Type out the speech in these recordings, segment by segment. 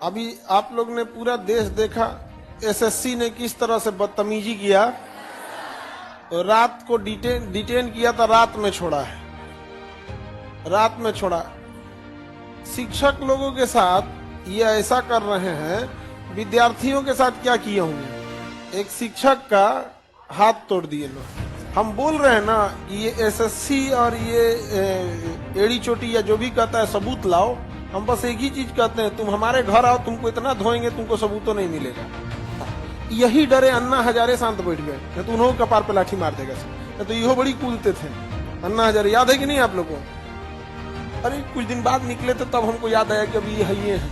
अभी आप लोग ने पूरा देश देखा, एसएससी ने किस तरह से बदतमीजी किया। तो रात को डिटेन किया था, रात में छोड़ा है, रात में छोड़ा। शिक्षक लोगों के साथ ये ऐसा कर रहे हैं, विद्यार्थियों के साथ क्या किए होंगे। एक शिक्षक का हाथ तोड़ दिए लोग। हम बोल रहे हैं ना कि ये एसएससी और ये एड़ी चोटी या जो भी कहता है सबूत लाओ। हम बस एक ही चीज कहते हैं, तुम हमारे घर आओ, तुमको इतना धोएंगे तुमको सबूत तो नहीं मिलेगा। यही डरे अन्ना हजारे शांत बैठ गए, नहीं तो उन्होंने कपार पे लाठी मार देगा। नहीं तो यो बड़ी कूदते थे अन्ना हजारे, याद है कि नहीं आप लोगों को। अरे कुछ दिन बाद निकले थे तब हमको याद आया कि अभी ये है।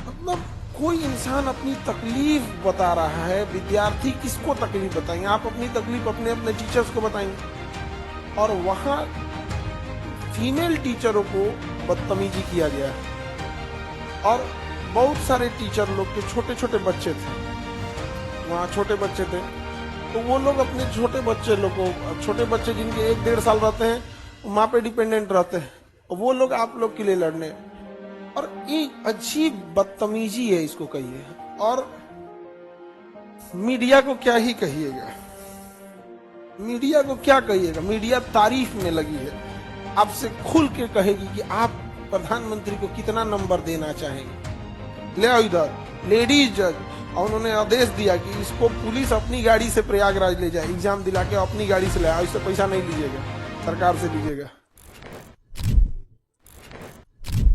मतलब कोई इंसान अपनी तकलीफ बता रहा है, विद्यार्थी किसको तकलीफ बताएंगे। आप अपनी तकलीफ अपने अपने टीचर्स को बताएंगे। और वहां फीमेल टीचरों को बदतमीजी किया गया और बहुत सारे टीचर लोग के छोटे छोटे बच्चे थे, वहाँ छोटे बच्चे थे, तो वो लोग अपने छोटे बच्चे लोग को, छोटे बच्चे जिनके 1-1.5 साल रहते हैं, माँ पे डिपेंडेंट रहते हैं, वो लोग आप लोग के लिए लड़ने। और ये अजीब बदतमीजी है, इसको कहिए। और मीडिया को क्या ही कहिएगा, मीडिया को क्या कहिएगा। मीडिया तारीफ में लगी है, आपसे खुल के कहेगी कि आप प्रधानमंत्री को कितना नंबर देना चाहेंगे। ले आओ इधर लेडीज जज, और उन्होंने आदेश दिया कि इसको पुलिस अपनी गाड़ी से प्रयागराज ले जाए, एग्जाम दिला के अपनी गाड़ी से ले आओ, इससे पैसा नहीं लीजिएगा, सरकार से लीजिएगा।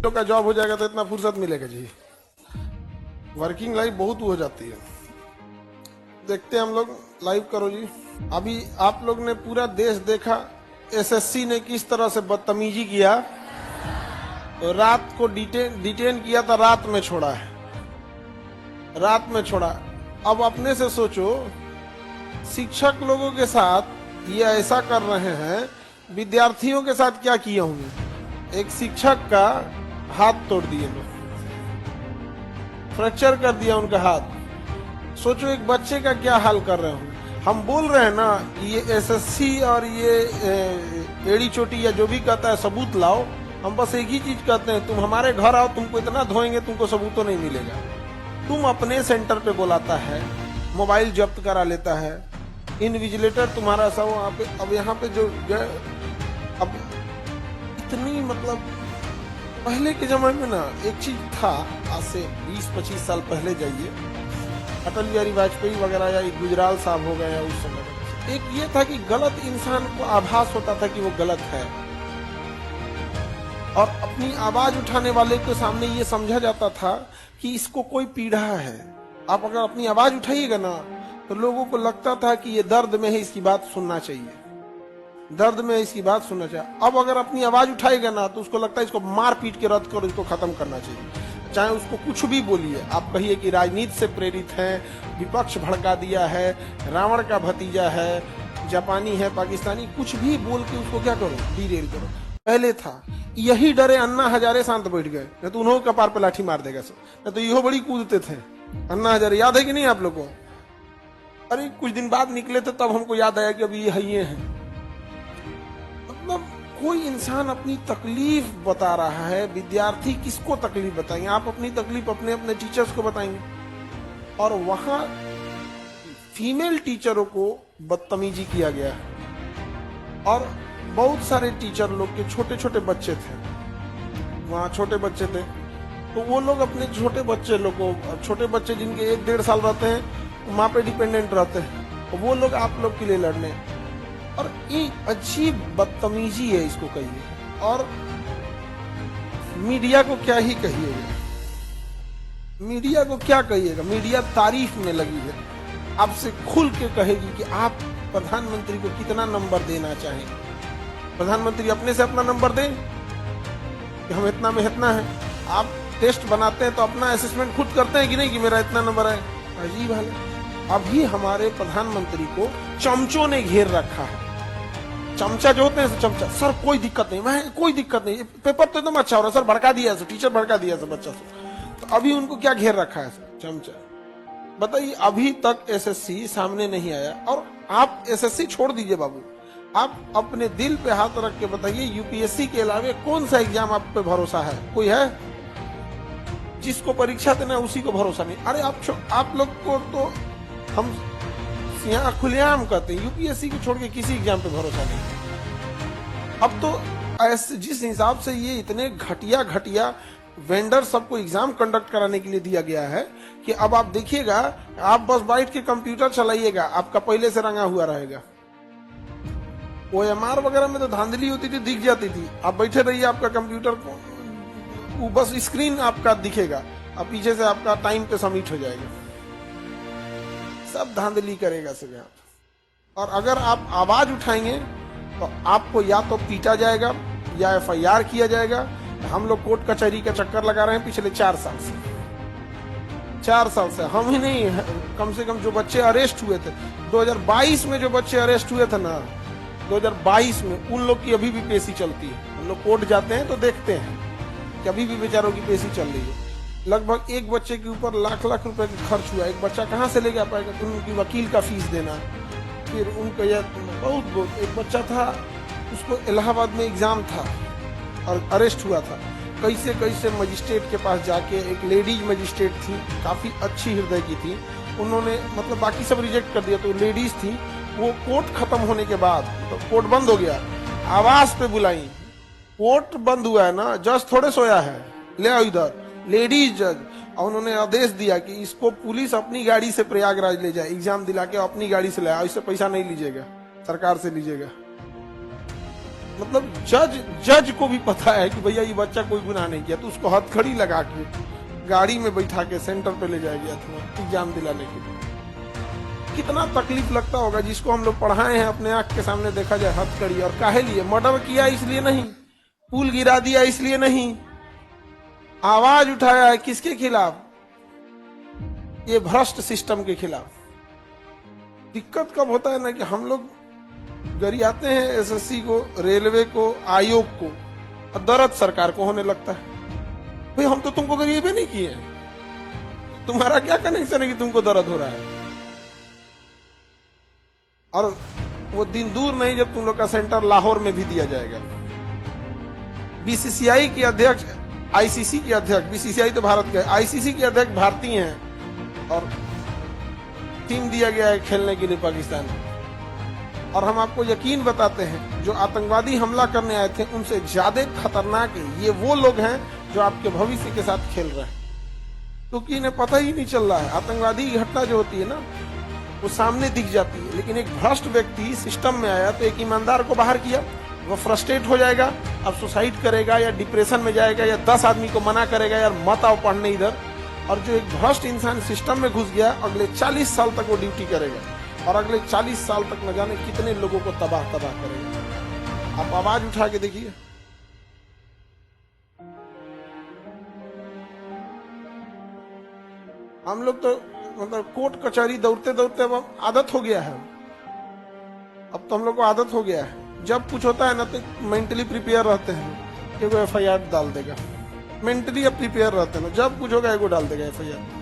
तो का जॉब हो जाएगा तो इतना फुर्सत मिलेगा जी। वर्किंग लाइफ बहुत हो जाती है। देखते हैं हम लोग, लाइव करो जी। अभी आप लोग ने पूरा देश देखा, एसएससी ने किस तरह से बदतमीजी किया। तो रात को डिटेन किया था, रात में छोड़ा है, रात में छोड़ा। अब अपने से सोचो, शिक्षक लोगों के साथ ये ऐसा कर रहे हैं, विद्यार्थियों के साथ क्या किए होंगे। एक शिक्षक का हाथ तोड़ दिए लोग, फ्रैक्चर कर दिया उनका हाथ। सोचो एक बच्चे का क्या हाल कर रहे होंगे। हम बोल रहे हैं ना कि ये एसएससी और ये एड़ी चोटी या जो भी कहता है सबूत लाओ। हम बस एक ही चीज कहते हैं, तुम हमारे घर आओ, तुमको इतना धोएंगे तुमको सबूत तो नहीं मिलेगा। तुम अपने सेंटर पे बुलाता है, मोबाइल जब्त करा लेता है, इनविजिलेटर तुम्हारा सब वहाँ पे। अब यहाँ पे जो अब इतनी, मतलब पहले के जमाने में ना एक चीज था, आज से 20-25 साल पहले जाइए, अटल बिहारी वाजपेयी वगैरह या गुजराल साहब हो गए या उस समय, एक ये था कि गलत इंसान को आभास होता था कि वो गलत है, और अपनी आवाज उठाने वाले के सामने ये समझा जाता था कि इसको कोई पीड़ा है। आप अगर अपनी आवाज उठाइएगा ना तो लोगों को लगता था कि ये दर्द में है, इसकी बात सुनना चाहिए, दर्द में इसकी बात सुनना चाहिए। अब अगर अपनी आवाज उठाएगा ना तो उसको लगता है इसको मार पीट के रद्द करो, इसको खत्म करना चाहिए। चाहे उसको कुछ भी बोलिए, आप कहिए कि राजनीति से प्रेरित है, विपक्ष भड़का दिया है, रावण का भतीजा है, जापानी है, पाकिस्तानी, कुछ भी बोल के उसको क्या करो, डिरेल करो। पहले था यही डरे अन्ना हजारे शांत बैठ गए, नहीं तो उन्होंने कपार पे लाठी मार देगा सब। नहीं तो यो बड़ी कूदते थे अन्ना हजारे, याद है कि नहीं आप लोगों को। अरे कुछ दिन बाद निकले थे तब हमको याद आया कि अभी ये है। मतलब कोई इंसान अपनी तकलीफ बता रहा है, विद्यार्थी किसको तकलीफ बताएंगे। आप अपनी तकलीफ अपने अपने टीचर्स को बताएंगे। और वहां फीमेल टीचरों को बदतमीजी किया गया और बहुत सारे टीचर लोग के छोटे छोटे बच्चे थे, वहाँ छोटे बच्चे थे, तो वो लोग अपने छोटे बच्चे लोग को, छोटे बच्चे जिनके 1-1.5 साल रहते हैं, माँ पे डिपेंडेंट रहते हैं, तो वो लोग आप लोग के लिए लड़ने। और ये अजीब बदतमीजी है, इसको कहिए। और मीडिया को क्या ही कहिएगा, मीडिया को क्या कहिएगा। मीडिया तारीफ में लगी है, आपसे खुल के कहेगी कि आप प्रधानमंत्री को कितना नंबर देना चाहेंगे। प्रधानमंत्री अपने से अपना नंबर दें कि हम इतना में इतना है। आप टेस्ट बनाते हैं तो अपना असेसमेंट खुद करते हैं कि नहीं कि मेरा इतना नंबर है। अजीब हाल है। अभी हमारे प्रधानमंत्री को चमचों ने घेर रखा है। चमचा जो होते हैं, चमचा, सर कोई दिक्कत नहीं, मैं कोई दिक्कत नहीं, पेपर तो एकदम अच्छा हो रहा है सर, भड़का दिया सर, टीचर भड़का दिया सर बच्चा से। तो अभी उनको क्या घेर रखा है सर, चमचा। बताइए, अभी तक एसएससी सामने नहीं आया। और आप एसएससी छोड़ दीजिए बाबू, आप अपने दिल पे हाथ रख के बताइए, यूपीएससी के अलावे कौन सा एग्जाम आप पे भरोसा है, कोई है? जिसको परीक्षा देना है उसी को भरोसा नहीं। अरे आप लोग को तो हम यहाँ खुलेआम कहते हैं, यूपीएससी को छोड़ के किसी एग्जाम पे भरोसा नहीं। अब तो ऐसे जिस हिसाब से ये इतने घटिया वेंडर सबको एग्जाम कंडक्ट कराने के लिए दिया गया है कि अब आप देखिएगा, आप बस बैठ के कंप्यूटर चलाइएगा, आपका पहले से रंगा हुआ रहेगा। ओएमआर वगैरह में तो धांधली होती थी, दिख जाती थी। आप बैठे रहिए, आपका कंप्यूटर को बस स्क्रीन आपका दिखेगा, अब पीछे से आपका टाइम पे सबमिट हो जाएगा। सब धांधली करेगा सब यहाँ। और अगर आप आवाज उठाएंगे तो आपको या तो पीटा जाएगा या एफआईआर किया जाएगा। हम लोग कोर्ट कचहरी का चक्कर लगा रहे हैं पिछले 4 साल से। 4 साल से हम ही नहीं, कम से कम जो बच्चे अरेस्ट हुए थे 2022 में, जो बच्चे अरेस्ट हुए थे ना 2022 में, उन लोग की अभी भी पेशी चलती है। हम लोग कोर्ट जाते हैं तो देखते हैं कि अभी भी बेचारों की पेशी चल रही है। लगभग एक बच्चे के ऊपर लाख रुपए का खर्च हुआ। एक बच्चा कहाँ से लेके आ पाएगा? तो उनकी वकील का फीस देना, फिर उनका बहुत एक बच्चा था, उसको इलाहाबाद में एग्जाम था और अरेस्ट हुआ था। कैसे मजिस्ट्रेट के पास जाके, एक लेडीज मजिस्ट्रेट थी, काफी अच्छी हृदय की थी, उन्होंने मतलब बाकी सब रिजेक्ट कर दिया, तो लेडीज थी, वो कोर्ट खत्म होने के बाद, तो कोर्ट बंद हो गया, आवाज पे बुलाई, कोर्ट बंद हुआ है ना, जज थोड़े सोया है, ले आओ इधर, लेडीज जज। और उन्होंने आदेश दिया कि इसको पुलिस अपनी गाड़ी से प्रयागराज ले जाए, एग्जाम दिला के अपनी गाड़ी से ले आओ, इससे पैसा नहीं लीजिएगा, सरकार से लीजिएगा। मतलब जज को भी पता है कि भैया ये बच्चा कोई गुनाह नहीं किया, तो उसको हथकड़ी लगा के गाड़ी में बैठा के सेंटर पे ले जाएगा एग्जाम दिलाने के लिए। कितना तकलीफ लगता होगा जिसको हम लोग पढ़ाए हैं, अपने आंख के सामने देखा जाए हथकड़ी। और काहे लिए? मर्डर किया इसलिए नहीं, पुल गिरा दिया इसलिए नहीं, आवाज उठाया है किसके खिलाफ? ये भ्रष्ट सिस्टम के खिलाफ। दिक्कत कब होता है ना कि हम लोग गरियाते हैं एसएससी को, रेलवे को, आयोग को, और दर्द सरकार को होने लगता है। भाई हम तो तुमको गरीबे नहीं किए, तुम्हारा क्या कनेक्शन है कि तुमको दर्द हो रहा है? और वो दिन दूर नहीं जब तुम लोग का सेंटर लाहौर में भी दिया जाएगा। बीसीसीआई के अध्यक्ष, आईसीसी के अध्यक्ष, बीसीसीआई तो भारत के, आईसीसी के अध्यक्ष भारतीय हैं और टीम दिया गया है खेलने के लिए पाकिस्तान। और हम आपको यकीन बताते हैं, जो आतंकवादी हमला करने आए थे उनसे ज्यादा खतरनाक ये वो लोग हैं जो आपके भविष्य के साथ खेल रहे हैं, क्योंकि इन्हें पता ही नहीं चल रहा है। आतंकवादी की घटना जो होती है ना, वो सामने दिख जाती है, लेकिन एक भ्रष्ट व्यक्ति सिस्टम में आया तो एक ईमानदार को बाहर किया, वो फ्रस्ट्रेट हो जाएगा, अब सुसाइड करेगा या डिप्रेशन में जाएगा या 10 आदमी को मना करेगा यार मत आओ पढ़ने इधर। और जो एक भ्रष्ट इंसान सिस्टम में घुस गया, अगले 40 साल तक वो ड्यूटी करेगा और अगले 40 साल तक न जाने कितने लोगों को तबाह करेगा। आप आवाज उठा के देखिए। हम लोग तो मतलब कोर्ट कचहरी दौड़ते दौड़ते अब आदत हो गया है। अब तो हम लोग को आदत हो गया है, जब कुछ होता है ना तो मेंटली प्रिपेयर रहते हैं कि वो एफआईआर डाल देगा। मेंटली अब प्रिपेयर रहते हैं, जब कुछ होगा एगो डाल देगा एफआईआर।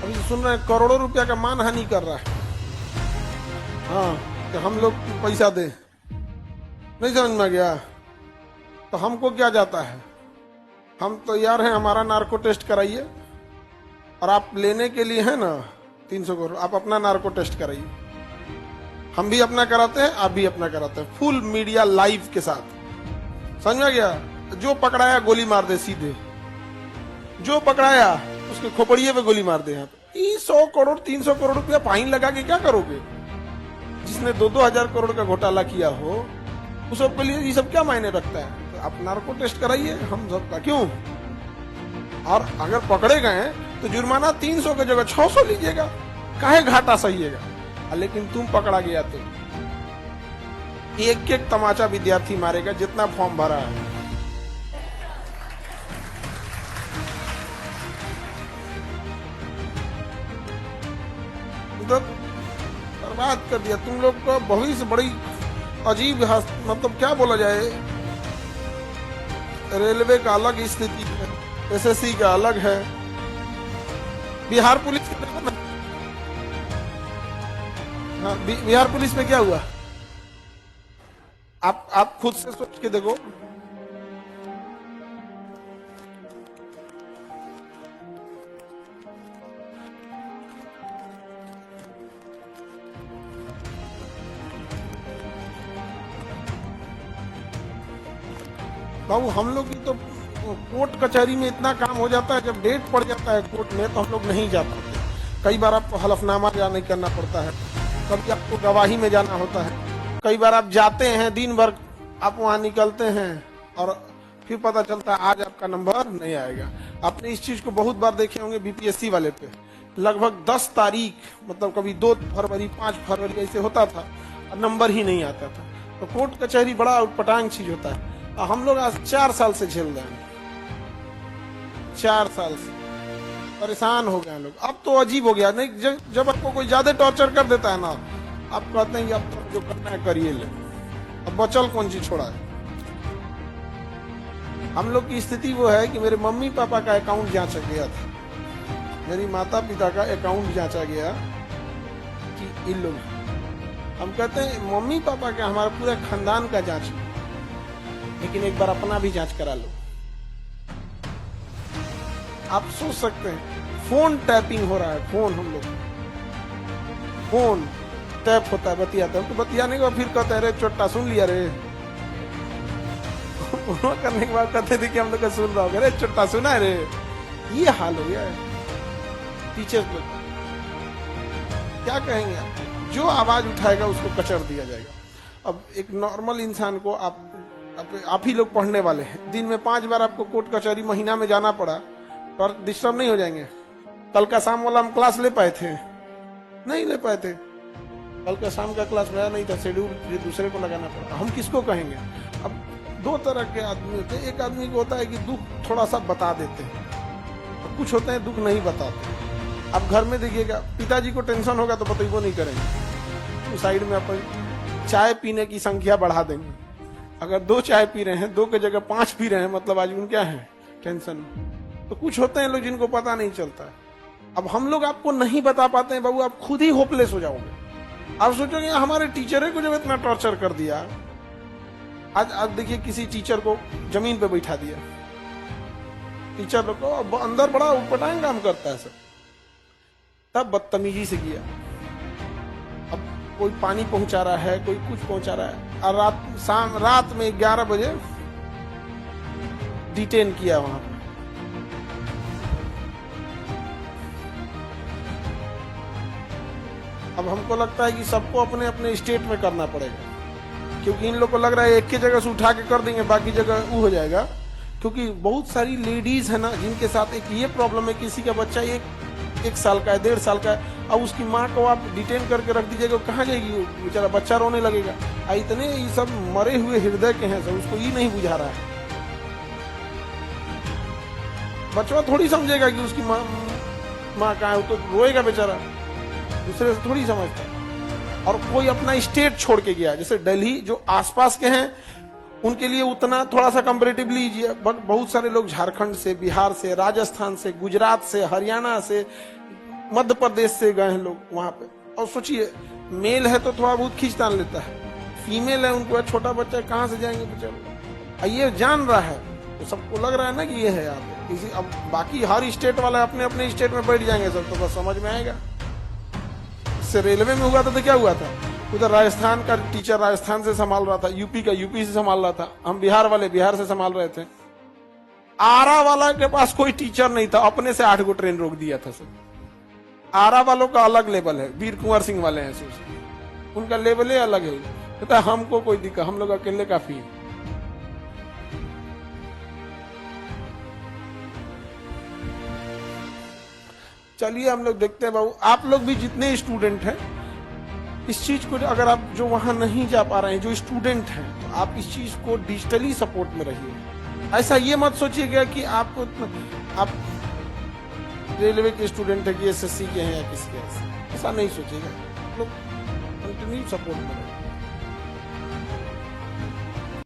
अभी सुन रहे हैं करोड़ों रुपया का मानहानि कर रहा है। हाँ, तो हम लोग पैसा दे, नहीं समझ में गया? तो हमको क्या जाता है? हम तो यार हैं, हमारा नार्को टेस्ट कराइए, और आप लेने के लिए है ना 300 करोड़, आप अपना नार्को टेस्ट कराइए। हम भी अपना कराते हैं, आप भी अपना कराते हैं, फुल मीडिया लाइव के साथ। समझ में गया? जो पकड़ाया गोली मार दे सीधे, जो पकड़ाया उसके खोपड़िए पे गोली मार दे। यहाँ पे 100 करोड़ 300 करोड़ रुपया फाइन लगा के क्या करोगे? जिसने 2-2 हजार करोड़ का घोटाला किया हो उस सबके लिए ये सब क्या मायने रखता है? तो आप नार्को टेस्ट कराइए हम सबका, क्यों? और अगर पकड़े गए तो जुर्माना 300 की जगह 600 लीजिएगा, काहे घाटा सहिएगा? लेकिन तुम पकड़ा गया तो एक तमाचा विद्यार्थी मारेगा जितना फॉर्म भरा है। तो बर्बाद कर दिया तुम लोग को। भविष्य बड़ी अजीब, मतलब क्या बोला जाए, रेलवे का अलग स्थिति है, एसएससी का अलग है, बिहार पुलिस हाँ, बिहार पुलिस में क्या हुआ? आप खुद से सोच के देखो, बाबू हम लोग की तो कोर्ट कचहरी में इतना काम हो जाता है, जब डेट पड़ जाता है कोर्ट में तो हम लोग नहीं जा पाते। कई बार आपको हलफनामा जाने करना पड़ता है, कभी आपको गवाही में जाना होता है, कई बार आप जाते हैं दिन भर, आप वहां निकलते हैं और फिर पता चलता है आज आपका नंबर नहीं आएगा। आपने इस चीज को बहुत बार देखे होंगे बीपीएससी वाले पे, लगभग 10 तारीख मतलब कभी 2 फरवरी 5 फरवरी ऐसे होता था और नंबर ही नहीं आता था। तो कोर्ट कचहरी बड़ा उटपटांग चीज होता है। और हम लोग आज 4 साल से झेल रहे हैं, 4 साल से परेशान हो गए हैं लोग। अब तो अजीब हो गया, नहीं जब आपको कोई ज्यादा टॉर्चर कर देता है ना, आप कहते हैं कि अब तो जो करना है करिए ले, अब बचल कौन चीज छोड़ा है। हम लोग की स्थिति वो है कि मेरे मम्मी पापा का अकाउंट जांचा गया था, मेरी माता पिता का अकाउंट जांचा गया कि इन लोग, हम कहते हैं मम्मी पापा का, हमारा पूरा खानदान का जांच, लेकिन एक बार अपना भी जांच करा लो। आप सोच सकते हैं फोन टैपिंग हो रहा है, फोन हम लोग फोन टैप होता है, बतियाते हैं तो बतियाने के बाद फिर कहते हैं रे चोट्टा सुन लिया रे करने के बाद कहते थे कि हम लोग का सुन रहा होगा, रे चोट्टा सुना है रे। ये हाल हो गया है टीचर्स लोग, क्या कहेंगे आप? जो आवाज उठाएगा उसको कचर दिया जाएगा। अब एक नॉर्मल इंसान को आप ही लोग पढ़ने वाले हैं, दिन में 5 बार आपको कोर्ट कचहरी महीना में जाना पड़ा, पर डिस्टर्ब नहीं हो जाएंगे? कल का शाम वाला हम क्लास ले पाए थे? नहीं ले पाए थे, कल का शाम का क्लास मेरा नहीं था, शेड्यूल दूसरे को लगाना पड़ा। हम किसको कहेंगे? अब 2 तरह के आदमी होते हैं, एक आदमी को होता है कि दुख थोड़ा सा बता देते हैं, और कुछ होते हैं दुख नहीं बताते। अब घर में देखिएगा, पिताजी को टेंशन होगा तो बतैबो नहीं करेंगे, तो साइड में अपन चाय पीने की संख्या बढ़ा देंगे। अगर 2 चाय पी रहे हैं, 2 की जगह 5 पी रहे हैं, मतलब आज उनका है टेंशन। तो कुछ होते हैं लोग जिनको पता नहीं चलता है। अब हम लोग आपको नहीं बता पाते हैं बाबू, आप खुद ही होपलेस हो जाओगे। आप सोचोगे हमारे टीचर को जब इतना टॉर्चर कर दिया, आज देखिए किसी टीचर को जमीन पे बैठा दिया, टीचर लोग को अंदर बड़ा उटपटांग काम करता है सर, तब बदतमीजी से किया। अब कोई पानी पहुंचा रहा है, कोई कुछ पहुंचा रहा है, और रात में 11 बजे डिटेन किया वहां पे। अब हमको लगता है कि सबको अपने अपने स्टेट में करना पड़ेगा, क्योंकि इन लोग को लग रहा है एक ही जगह से उठा के कर देंगे, बाकी जगह वो हो जाएगा। क्योंकि बहुत सारी लेडीज है ना जिनके साथ एक ये प्रॉब्लम है, किसी का बच्चा 1 साल का है, 1.5 साल का है, अब उसकी माँ को आप डिटेन करके रख दीजिएगा, कहाँ जाएगी वो? बेचारा बच्चा रोने लगेगा। इतने ये सब मरे हुए हृदय के हैं सर, उसको ये नहीं बुझा रहा है। बच्चा थोड़ी समझेगा कि उसकी माँ कहाँ है, तो रोएगा बेचारा, दूसरे से थोड़ी समझता। और कोई अपना स्टेट छोड़ के गया, जैसे दिल्ली, जो आसपास के हैं उनके लिए उतना थोड़ा सा कंपेरेटिवली लीजिए, बट बहुत सारे लोग झारखंड से, बिहार से, राजस्थान से, गुजरात से, हरियाणा से, मध्य प्रदेश से गए हैं लोग वहां पे। और सोचिए मेल है तो थोड़ा बहुत खींचतान लेता है, फीमेल है उनको छोटा बच्चा कहाँ से जाएंगे बेचारे। ये जान रहा है तो सबको लग रहा है ना कि ये है यहाँ पे किसी। अब बाकी हर स्टेट वाले अपने अपने स्टेट में बैठ जाएंगे सब, तो बस समझ में आएगा। इससे रेलवे में हुआ था तो क्या हुआ था, उधर राजस्थान का टीचर राजस्थान से संभाल रहा था, यूपी का यूपी से संभाल रहा था, हम बिहार वाले बिहार से संभाल रहे थे। आरा वाला के पास कोई टीचर नहीं था, अपने से 8 गो ट्रेन रोक दिया था सर। आरा वालों का अलग लेवल है, वीर कुंवर सिंह वाले हैं सर, उनका लेवल ही अलग है। कहता हमको कोई दिक्कत, हम लोग अकेले काफी है। चलिए हम लोग देखते हैं बाबू, आप लोग भी जितने स्टूडेंट हैं इस चीज को, अगर आप जो वहां नहीं जा पा रहे हैं, जो स्टूडेंट हैं, तो आप इस चीज को डिजिटली सपोर्ट में रहिए। ऐसा ये मत सोचिएगा कि आप रेलवे के स्टूडेंट है कि एसएससी के हैं या किसके, ऐसा नहीं सोचिएगा। लोग कंटिन्यू सपोर्ट में रहिए।